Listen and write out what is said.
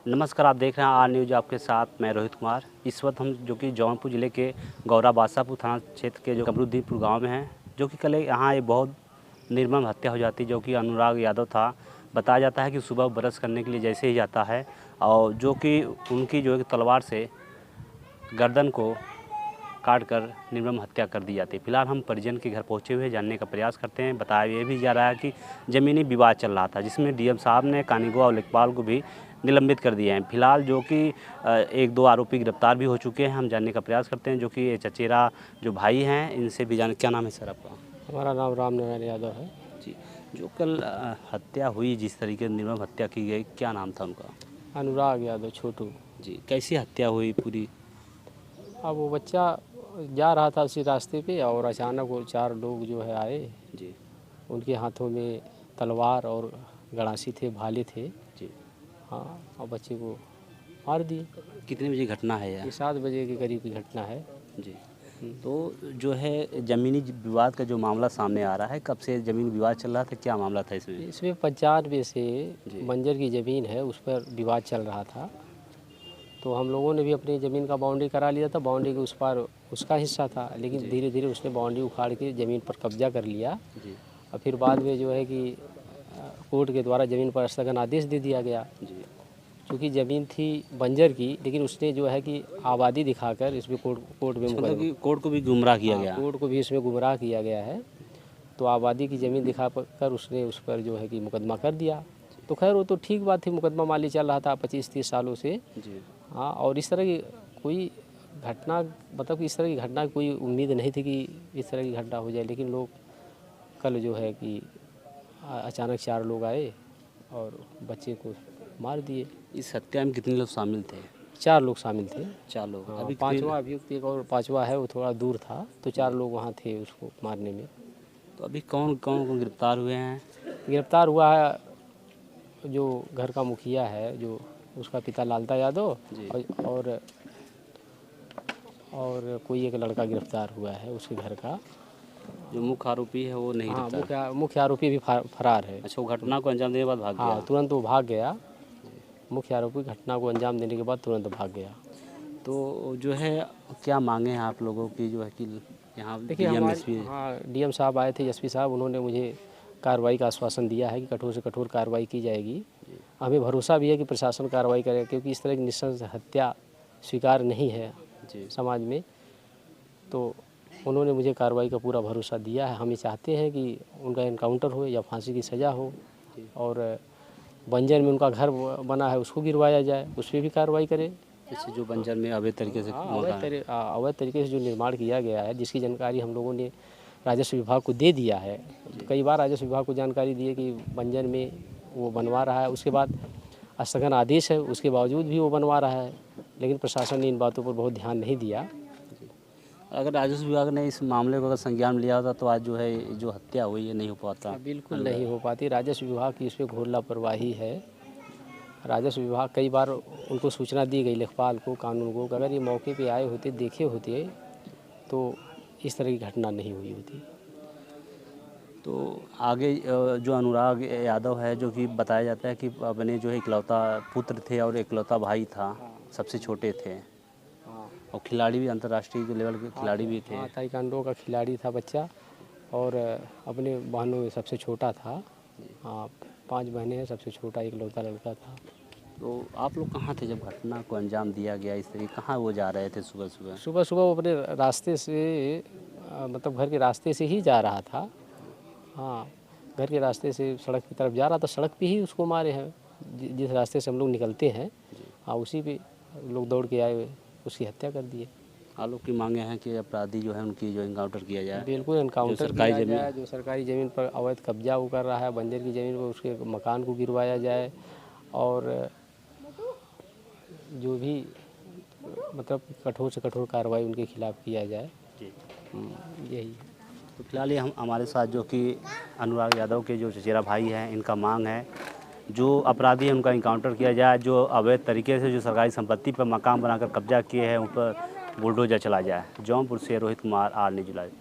नमस्कार, आप देख रहे हैं आर न्यूज़। आपके साथ मैं रोहित कुमार। इस वक्त हम जो कि जौनपुर ज़िले के गौरा बादशाहपुर थाना क्षेत्र के जो कमरुद्दीनपुर गांव में हैं, जो कि कल यहाँ एक बहुत निर्मम हत्या हो जाती है, जो कि अनुराग यादव था। बताया जाता है कि सुबह ब्रश करने के लिए जैसे ही जाता है और जो कि उनकी जो है तलवार से गर्दन को काट कर निर्मम हत्या कर दी जाती है। फिलहाल हम परिजन के घर पहुंचे हुए जानने का प्रयास करते हैं। बताया ये भी जा रहा है कि ज़मीनी विवाद चल रहा था, जिसमें डीएम साहब ने कानीगो और लेखपाल को भी निलंबित कर दिए हैं। फिलहाल जो कि एक दो आरोपी गिरफ्तार भी हो चुके हैं। हम जानने का प्रयास करते हैं, जो कि चचेरा जो भाई हैं, इनसे भी जान। क्या नाम है सर आपका? हमारा नाम राम नारायण यादव है जी। जो कल हत्या हुई, जिस तरीके से निर्मम हत्या की गई, क्या नाम था उनका? अनुराग यादव छोटू। जी। कैसी हत्या हुई पूरी? अब वो बच्चा जा रहा था उसी रास्ते पे और अचानक वो 4 लोग जो है आए। जी उनके हाथों में तलवार और गड़ासी थे, भाले थे। जी। हाँ, और बच्चे को मार दिए। कितने बजे घटना है ये यह? 7 बजे के करीब की घटना है। जी। तो जो है ज़मीनी विवाद का जो मामला सामने आ रहा है, कब से ज़मीन विवाद चल रहा था, क्या मामला था इसमें? इसमें 95 से जी। बंजर की ज़मीन है, उस पर विवाद चल रहा था। तो हम लोगों ने भी अपनी ज़मीन का बाउंड्री करा लिया था। बाउंड्री के उस पार उसका हिस्सा था, लेकिन धीरे धीरे उसने बाउंड्री उखाड़ के ज़मीन पर कब्जा कर लिया। जी और फिर बाद में जो है कि कोर्ट के द्वारा ज़मीन पर स्थगन आदेश दे दिया गया। जी। क्योंकि ज़मीन थी बंजर की, लेकिन उसने जो है कि आबादी दिखाकर इसमें कोर्ट में मतलब कि कोर्ट को भी गुमराह किया गया। कोर्ट को भी इसमें गुमराह किया गया है। तो आबादी की ज़मीन दिखाकर उसने उस पर जो है कि मुकदमा कर दिया। तो खैर वो तो ठीक बात थी, मुकदमा माली चल रहा था 25-30 सालों से। जी। हाँ, और इस तरह की कोई घटना, मतलब कि इस तरह की घटना की कोई उम्मीद नहीं थी कि इस तरह की घटना हो जाए। लेकिन लोग कल जो है कि अचानक 4 लोग आए और बच्चे को मार दिए। इस हत्या में कितने लोग शामिल थे? 4 लोग शामिल थे। 4 लोग। हाँ, अभी 5वां अभियुक्त एक और 5वां है, वो थोड़ा दूर था। तो 4 लोग वहाँ थे उसको मारने में। तो अभी कौन कौन गिरफ्तार हुए हैं? गिरफ्तार हुआ है जो घर का मुखिया है, जो उसका पिता लालता यादव, जी। और कोई एक लड़का गिरफ्तार हुआ है उसके घर का। जो मुख्य आरोपी है वो नहीं हाँ, गिरफ्तार? मुख्य आरोपी भी फरार है। अच्छा, वो घटना को अंजाम देने के बाद भाग हाँ, गया? तुरंत वो भाग गया। मुख्य आरोपी घटना को अंजाम देने के बाद तुरंत भाग गया। तो जो है क्या मांगे हैं आप लोगों की, जो है कि यहाँ देखिए डीएम हमारे, एसपी? हाँ, डीएम साहब आए थे, एसपी साहब, उन्होंने मुझे कार्रवाई का आश्वासन दिया है कि कठोर से कठोर कार्रवाई की जाएगी। हमें भरोसा भी है कि प्रशासन कार्रवाई करेगा, क्योंकि इस तरह की नृशंस हत्या स्वीकार नहीं है जी। समाज में। तो उन्होंने मुझे कार्रवाई का पूरा भरोसा दिया है। हम ये चाहते हैं कि उनका एनकाउंटर हो या फांसी की सज़ा हो, और बंजर में उनका घर बना है उसको गिरवाया जाए, उस पर भी कार्रवाई करें। जैसे जो बंजर में अवैध तरीके से अवैध तरीके से जो निर्माण किया गया है, जिसकी जानकारी हम लोगों ने राजस्व विभाग को दे दिया है। कई बार राजस्व विभाग को जानकारी दी है कि बंजर में वो बनवा रहा है, उसके बाद स्थगन आदेश है, उसके बावजूद भी वो बनवा रहा है। लेकिन प्रशासन ने इन बातों पर बहुत ध्यान नहीं दिया। अगर राजस्व विभाग ने इस मामले को अगर संज्ञान में लिया होता तो आज जो है जो हत्या हुई ये नहीं हो पाता। बिल्कुल नहीं हो पाती। राजस्व विभाग की इसमें घोर लापरवाही है। राजस्व विभाग, कई बार उनको सूचना दी गई, लेखपाल को, कानून को, अगर ये मौके पे आए होते, देखे होते, तो इस तरह की घटना नहीं हुई होती। तो आगे जो अनुराग यादव है, जो कि बताया जाता है कि अपने जो है इकलौता पुत्र थे और इकलौता भाई था, सबसे छोटे थे, और खिलाड़ी भी अंतर्राष्ट्रीय लेवल के खिलाड़ी भी थे। हाँ, ताइक्वांडो का खिलाड़ी था बच्चा, और अपने बहनों में सबसे छोटा था। हाँ, 5 बहनें हैं, सबसे छोटा इकलौता लड़का था। तो आप लोग कहाँ थे जब घटना को अंजाम दिया गया इस तरीके? कहाँ वो जा रहे थे सुबह सुबह? सुबह सुबह वो अपने रास्ते से, मतलब घर के रास्ते से ही जा रहा था। हाँ, घर के रास्ते से सड़क की तरफ जा रहा था, सड़क पे ही उसको मारे हैं। जिस रास्ते से हम लोग निकलते हैं, हाँ, उसी पे लोग दौड़ के आए, उसकी हत्या कर दिए। आप लोग की मांगे हैं कि अपराधी जो है उनकी जो इनकाउंटर किया जाए? बिल्कुल इनकाउंटर किया जाए। जो सरकारी ज़मीन पर अवैध कब्जा वो कर रहा है, बंजर की ज़मीन पर, उसके मकान को गिरवाया जाए, और जो भी मतलब कठोर से कठोर कार्रवाई उनके खिलाफ़ किया जाए। जी। यही है। तो फिलहाल ये हमारे साथ जो कि अनुराग यादव के जो चचेरा भाई हैं, इनका मांग है जो अपराधी है उनका इनकाउंटर किया जाए, जो अवैध तरीके से जो सरकारी संपत्ति पर मकान बनाकर कब्जा किए हैं उन पर बुलडोजर चला जाए। जौनपुर से Rohit Kumar, R news live.